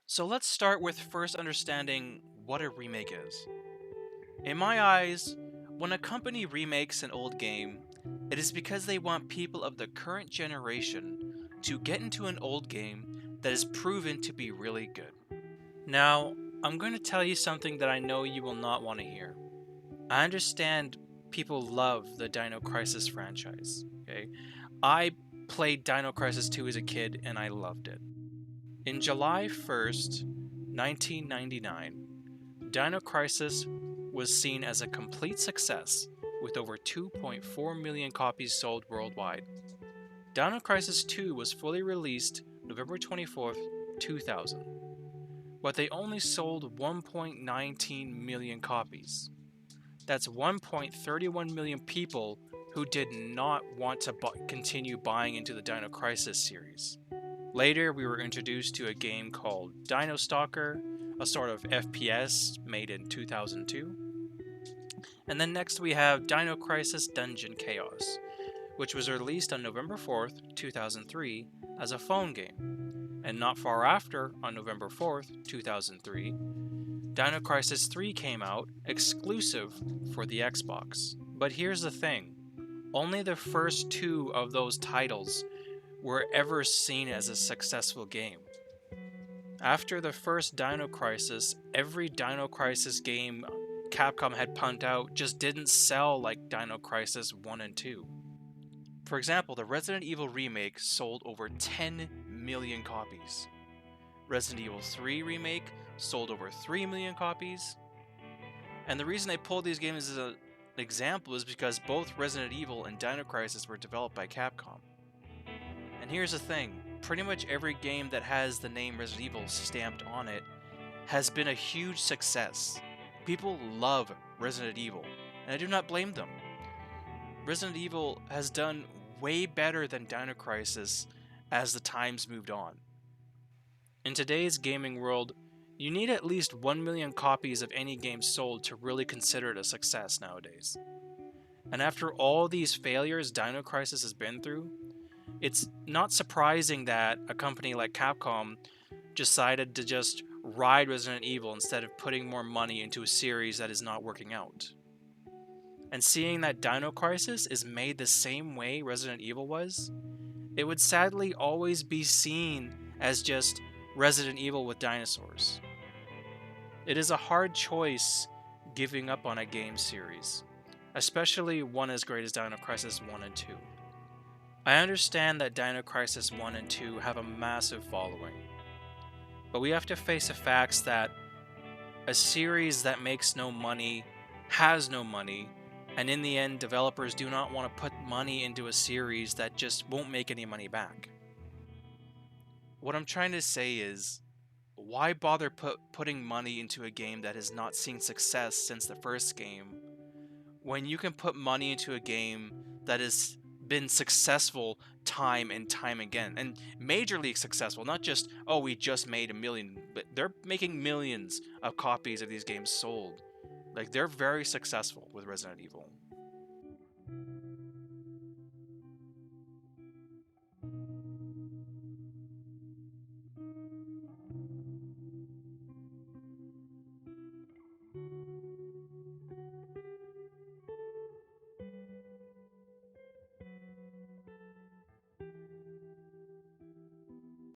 So let's start with first understanding what a remake is. In my eyes, when a company remakes an old game, it is because they want people of the current generation to get into an old game that is proven to be really good. Now, I'm going to tell you something that I know you will not want to hear. I understand people love the Dino Crisis franchise, okay? I played Dino Crisis 2 as a kid and I loved it. In July 1st, 1999, Dino Crisis was seen as a complete success with over 2.4 million copies sold worldwide. Dino Crisis 2 was fully released November 24th, 2000, but they only sold 1.19 million copies. That's 1.31 million people who did not want to continue buying into the Dino Crisis series. Later, we were introduced to a game called Dino Stalker, a sort of FPS made in 2002. And then next we have Dino Crisis Dungeon Chaos, which was released on November 4th, 2003 as a phone game. And not far after, on November 4th, 2003, Dino Crisis 3 came out exclusive for the Xbox. But here's the thing, only the first two of those titles were ever seen as a successful game. After the first Dino Crisis, every Dino Crisis game Capcom had pumped out just didn't sell like Dino Crisis 1 and 2. For example, the Resident Evil remake sold over 10 million copies. Resident Evil 3 remake sold over 3 million copies. And the reason I pulled these games as an example is because both Resident Evil and Dino Crisis were developed by Capcom. And here's the thing, pretty much every game that has the name Resident Evil stamped on it has been a huge success. People love Resident Evil, and I do not blame them. Resident Evil has done way better than Dino Crisis as the times moved on. In today's gaming world, you need at least 1 million copies of any game sold to really consider it a success nowadays. And after all these failures Dino Crisis has been through, it's not surprising that a company like Capcom decided to just ride Resident Evil instead of putting more money into a series that is not working out. And seeing that Dino Crisis is made the same way Resident Evil was, it would sadly always be seen as just Resident Evil with dinosaurs. It is a hard choice giving up on a game series, especially one as great as Dino Crisis 1 and 2. I understand that Dino Crisis 1 and 2 have a massive following, but we have to face the facts that a series that makes no money has no money, and in the end, developers do not want to put money into a series that just won't make any money back. What I'm trying to say is, why bother putting money into a game that has not seen success since the first game, when you can put money into a game that has been successful time and time again, and majorly successful, not just, oh, we just made 1 million, but they're making millions of copies of these games sold. Like, they're very successful with Resident Evil.